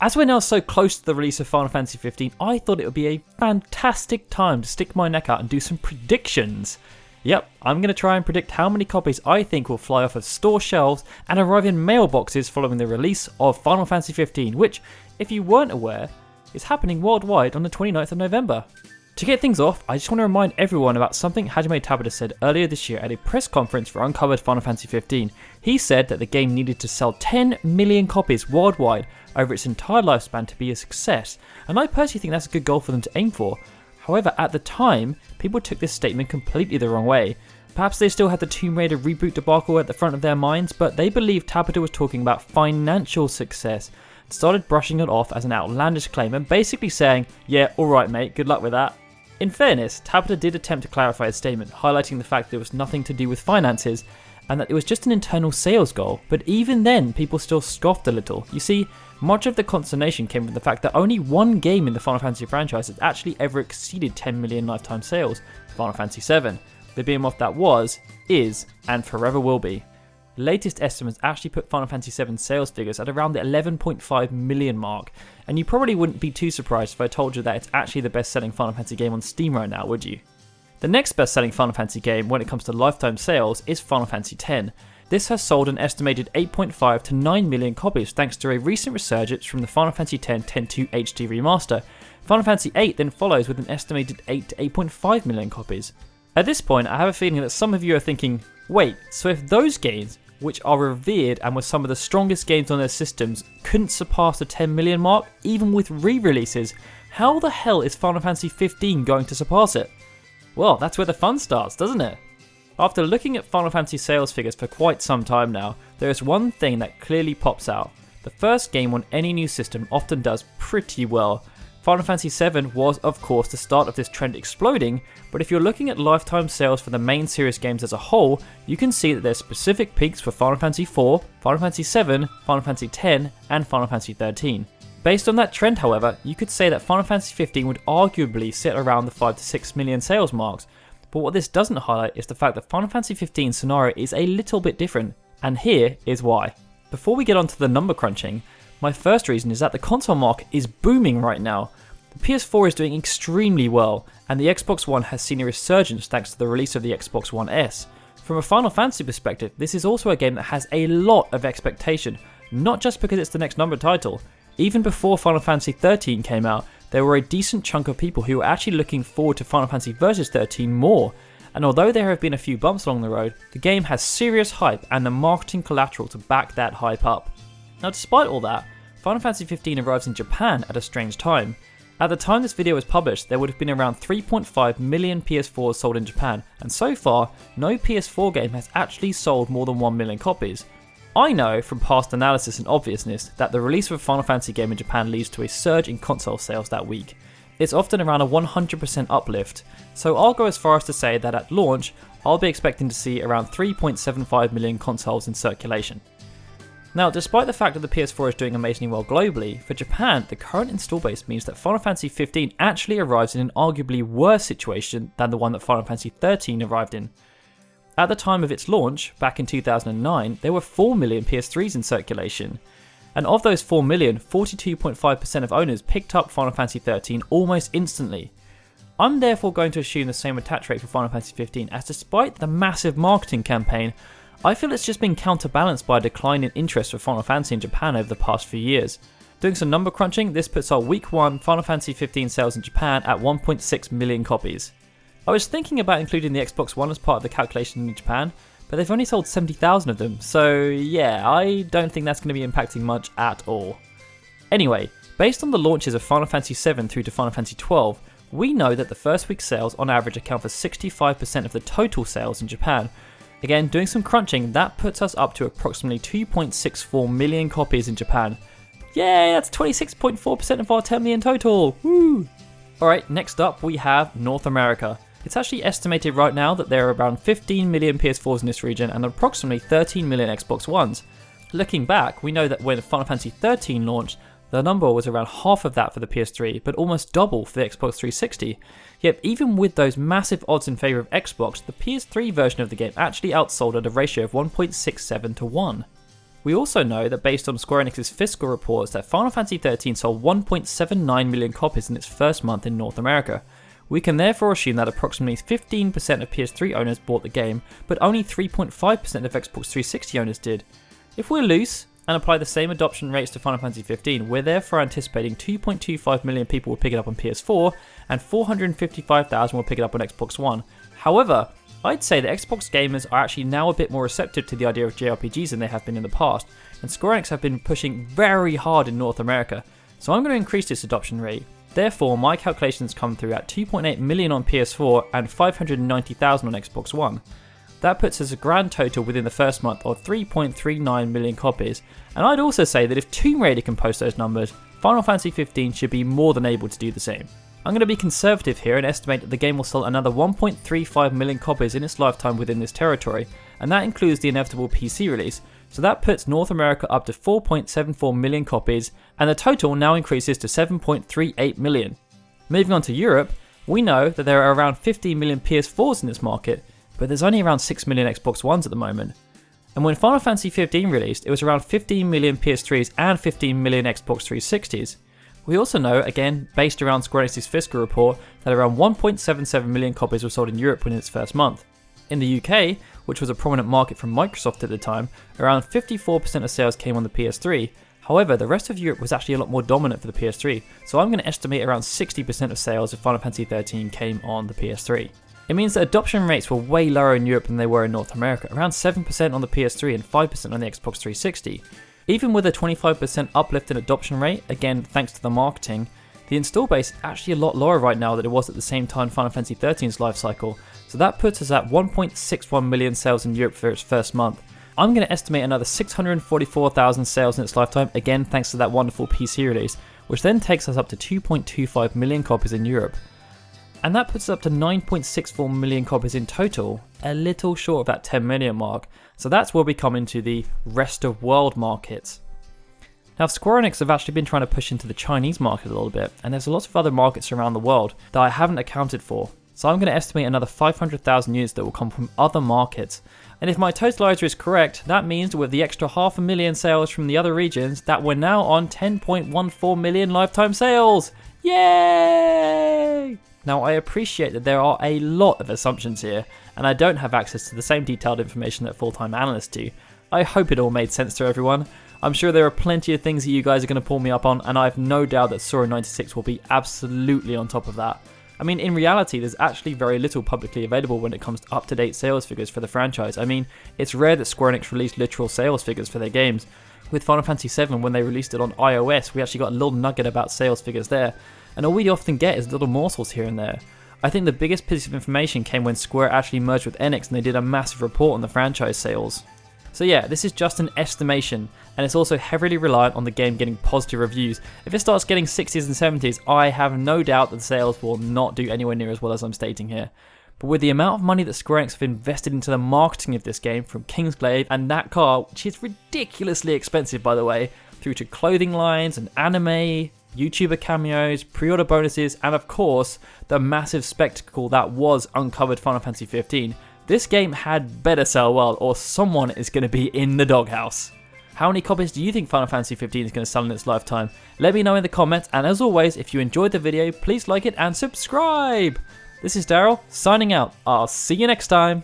As we're now so close to the release of Final Fantasy 15, I thought it would be a fantastic time to stick my neck out and do some predictions. Yep, I'm going to try and predict how many copies I think will fly off of store shelves and arrive in mailboxes following the release of Final Fantasy 15, which, if you weren't aware, is happening worldwide on the 29th of November. To get things off, I just want to remind everyone about something Hajime Tabata said earlier this year at a press conference for Uncovered Final Fantasy 15. He said that the game needed to sell 10 million copies worldwide over its entire lifespan to be a success, and I personally think that's a good goal for them to aim for. However, at the time, people took this statement completely the wrong way. Perhaps they still had the Tomb Raider reboot debacle at the front of their minds, but they believed Tabata was talking about financial success, and started brushing it off as an outlandish claim and basically saying, yeah, alright mate, good luck with that. In fairness, Tabata did attempt to clarify his statement, highlighting the fact that it was nothing to do with finances, and that it was just an internal sales goal, but even then, people still scoffed a little. You see, much of the consternation came from the fact that only one game in the Final Fantasy franchise has actually ever exceeded 10 million lifetime sales, Final Fantasy VII. The behemoth that was, is, and forever will be. The latest estimates actually put Final Fantasy VII sales figures at around the 11.5 million mark, and you probably wouldn't be too surprised if I told you that it's actually the best selling Final Fantasy game on Steam right now, would you? The next best selling Final Fantasy game when it comes to lifetime sales is Final Fantasy X. This has sold an estimated 8.5 to 9 million copies thanks to a recent resurgence from the Final Fantasy X 10.2 HD remaster. Final Fantasy VIII then follows with an estimated 8 to 8.5 million copies. At this point, I have a feeling that some of you are thinking, wait, so if those games, which are revered and were some of the strongest games on their systems, couldn't surpass the 10 million mark, even with re-releases, how the hell is Final Fantasy 15 going to surpass it? Well, that's where the fun starts, doesn't it? After looking at Final Fantasy sales figures for quite some time now, there is one thing that clearly pops out. The first game on any new system often does pretty well. Final Fantasy VII was, of course, the start of this trend exploding, but if you're looking at lifetime sales for the main series games as a whole, you can see that there's specific peaks for Final Fantasy IV, Final Fantasy VII, Final Fantasy X, and Final Fantasy XIII. Based on that trend, however, you could say that Final Fantasy 15 would arguably sit around the 5 to 6 million sales marks, but what this doesn't highlight is the fact that Final Fantasy 15's scenario is a little bit different, and here is why. Before we get onto the number crunching, my first reason is that the console market is booming right now. The PS4 is doing extremely well, and the Xbox One has seen a resurgence thanks to the release of the Xbox One S. From a Final Fantasy perspective, this is also a game that has a lot of expectation, not just because it's the next numbered title. Even before Final Fantasy 13 came out, there were a decent chunk of people who were actually looking forward to Final Fantasy Versus 13 more, and although there have been a few bumps along the road, the game has serious hype and the marketing collateral to back that hype up. Now despite all that, Final Fantasy 15 arrives in Japan at a strange time. At the time this video was published, there would have been around 3.5 million PS4s sold in Japan, and so far, no PS4 game has actually sold more than 1 million copies. I know from past analysis and obviousness that the release of a Final Fantasy game in Japan leads to a surge in console sales that week. It's often around a 100% uplift, so I'll go as far as to say that at launch, I'll be expecting to see around 3.75 million consoles in circulation. Now, despite the fact that the PS4 is doing amazingly well globally, for Japan, the current install base means that Final Fantasy 15 actually arrives in an arguably worse situation than the one that Final Fantasy 13 arrived in. At the time of its launch, back in 2009, there were 4 million PS3s in circulation. And of those 4 million, 42.5% of owners picked up Final Fantasy 13 almost instantly. I'm therefore going to assume the same attach rate for Final Fantasy 15, as despite the massive marketing campaign, I feel it's just been counterbalanced by a decline in interest for Final Fantasy in Japan over the past few years. Doing some number crunching, this puts our week 1 Final Fantasy 15 sales in Japan at 1.6 million copies. I was thinking about including the Xbox One as part of the calculation in Japan, but they've only sold 70,000 of them, so yeah, I don't think that's going to be impacting much at all. Anyway, based on the launches of Final Fantasy 7 through to Final Fantasy 12, we know that the first week's sales on average account for 65% of the total sales in Japan. Again, doing some crunching, that puts us up to approximately 2.64 million copies in Japan. Yay, that's 26.4% of our 10 million total, woo! Alright, next up we have North America. It's actually estimated right now that there are around 15 million PS4s in this region and approximately 13 million Xbox Ones. Looking back, we know that when Final Fantasy 13 launched, the number was around half of that for the PS3, but almost double for the Xbox 360. Yet even with those massive odds in favour of Xbox, the PS3 version of the game actually outsold at a ratio of 1.67 to 1. We also know that based on Square Enix's fiscal reports that Final Fantasy XIII sold 1.79 million copies in its first month in North America. We can therefore assume that approximately 15% of PS3 owners bought the game, but only 3.5% of Xbox 360 owners did. If we're loose and apply the same adoption rates to Final Fantasy XV, we're therefore anticipating 2.25 million people will pick it up on PS4 and 455,000 will pick it up on Xbox One. However, I'd say that Xbox gamers are actually now a bit more receptive to the idea of JRPGs than they have been in the past, and Square Enix have been pushing very hard in North America, so I'm going to increase this adoption rate. Therefore, my calculations come through at 2.8 million on PS4 and 590,000 on Xbox One. That puts us a grand total within the first month of 3.39 million copies, and I'd also say that if Tomb Raider can post those numbers, Final Fantasy XV should be more than able to do the same. I'm going to be conservative here and estimate that the game will sell another 1.35 million copies in its lifetime within this territory, and that includes the inevitable PC release, so that puts North America up to 4.74 million copies, and the total now increases to 7.38 million. Moving on to Europe, we know that there are around 15 million PS4s in this market, but there's only around 6 million Xbox Ones at the moment. And when Final Fantasy XV released, it was around 15 million PS3s and 15 million Xbox 360s. We also know, again, based around Square Enix's fiscal report, that around 1.77 million copies were sold in Europe within its first month. In the UK, which was a prominent market from Microsoft at the time, around 54% of sales came on the PS3. However, the rest of Europe was actually a lot more dominant for the PS3, so I'm going to estimate around 60% of sales of Final Fantasy XIII came on the PS3. It means that adoption rates were way lower in Europe than they were in North America, around 7% on the PS3 and 5% on the Xbox 360. Even with a 25% uplift in adoption rate, again thanks to the marketing, the install base is actually a lot lower right now than it was at the same time Final Fantasy XIII's life cycle, so that puts us at 1.61 million sales in Europe for its first month. I'm going to estimate another 644,000 sales in its lifetime, again thanks to that wonderful PC release, which then takes us up to 2.25 million copies in Europe. And that puts us up to 9.64 million copies in total, a little short of that 10 million mark, so that's where we come into the rest of world markets. Now Square Enix have actually been trying to push into the Chinese market a little bit, and there's a lot of other markets around the world that I haven't accounted for, so I'm going to estimate another 500,000 units that will come from other markets. And if my totalizer is correct, that means that with the extra 500,000 sales from the other regions, that we're now on 10.14 million lifetime sales! Yay! Now I appreciate that there are a lot of assumptions here, and I don't have access to the same detailed information that full-time analysts do. I hope it all made sense to everyone. I'm sure there are plenty of things that you guys are going to pull me up on, and I have no doubt that Sora96 will be absolutely on top of that. I mean, in reality, there's actually very little publicly available when it comes to up-to-date sales figures for the franchise. I mean, it's rare that Square Enix released literal sales figures for their games. With Final Fantasy VII, when they released it on iOS, we actually got a little nugget about sales figures there. And all we often get is little morsels here and there. I think the biggest piece of information came when Square actually merged with Enix and they did a massive report on the franchise sales. So yeah, this is just an estimation, and it's also heavily reliant on the game getting positive reviews. If it starts getting 60s and 70s, I have no doubt that the sales will not do anywhere near as well as I'm stating here. But with the amount of money that Square Enix have invested into the marketing of this game, from Kingsglaive and that car, which is ridiculously expensive by the way, through to clothing lines and anime, YouTuber cameos, pre-order bonuses, and of course, the massive spectacle that was Uncovered Final Fantasy XV, this game had better sell well or someone is going to be in the doghouse. How many copies do you think Final Fantasy XV is going to sell in its lifetime? Let me know in the comments, and as always, if you enjoyed the video, please like it and subscribe! This is Daryl, signing out. I'll see you next time.